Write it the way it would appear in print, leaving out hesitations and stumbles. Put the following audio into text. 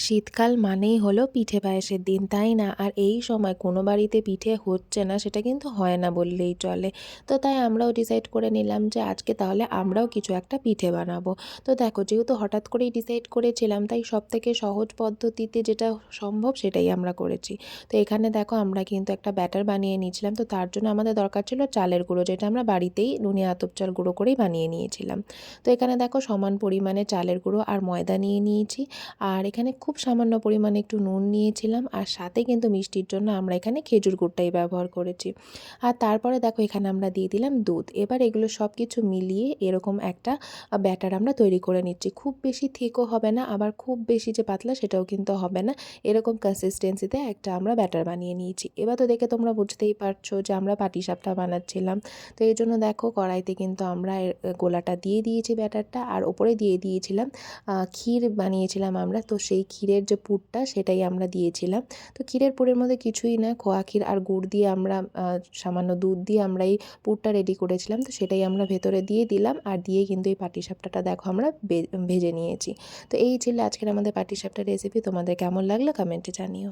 শীতকাল মানেই হলো পিঠে পায়েসের দিন, তাই না? আর এই সময় কোনো বাড়িতে পিঠে হচ্ছে না সেটা কিন্তু হয় না বললেই চলে। তো তাই আমরাও ডিসাইড করে নিলাম যে আজকে তাহলে আমরাও কিছু একটা পিঠে বানাবো। তো দেখো, যেহেতু হঠাৎ করেই ডিসাইড করেছিলাম, তাই সবথেকে সহজ পদ্ধতিতে যেটা সম্ভব সেটাই আমরা করেছি। তো এখানে দেখো, আমরা কিন্তু একটা ব্যাটার বানিয়ে নিয়েছিলাম। তো তার জন্য আমাদের দরকার ছিল চালের গুঁড়ো, যেটা আমরা বাড়িতেই নুনে আতপ চাল গুঁড়ো করেই বানিয়ে নিয়েছিলাম। তো এখানে দেখো, সমান পরিমাণে চালের গুঁড়ো আর ময়দা নিয়ে নিয়েছি। আর এখানে খুব সামান্য পরিমাণে একটু নুন নিয়েছিলাম, আর সাথে কিন্তু মিষ্টির জন্য আমরা এখানে খেজুর গুড়টাই ব্যবহার করেছি। আর তারপরে দেখো, এখানে আমরা দিয়ে দিলাম দুধ। এবার এগুলো সব কিছু মিলিয়ে এরকম একটা ব্যাটার আমরা তৈরি করে নিচ্ছি। খুব বেশি থিকও হবে না, আবার খুব বেশি যে পাতলা সেটাও কিন্তু হবে না। এরকম কনসিস্টেন্সিতে একটা আমরা ব্যাটার বানিয়ে নিয়েছি। এবার তো দেখে তোমরা বুঝতেই পারছো যে আমরা পাটিসাপটা বানাচ্ছিলাম। তো এই জন্য দেখো, কড়াইতে কিন্তু আমরা গোলাটা দিয়ে দিয়েছি ব্যাটারটা, আর ওপরে দিয়ে দিয়েছিলাম ক্ষীর বানিয়েছিলাম আমরা। তো সেই ক্ষীরের যে পুরটা সেটাই আমরা দিয়েছিলাম। তো ক্ষীরের পুরের মধ্যে কিছুই না, খোয়া ক্ষীর আর গুড় দিয়ে আমরা সামান্য দুধ দিয়ে আমরা এই পুরটা রেডি করেছিলাম। তো সেটাই আমরা ভেতরে দিয়ে দিলাম, আর দিয়ে কিন্তু এই পাটিসাপটাটা দেখো আমরা ভেজে নিয়েছি। তো এই ছিল আজকের আমাদের পাটিসাপটার রেসিপি। তোমাদের কেমন লাগলো কমেন্টে জানিও।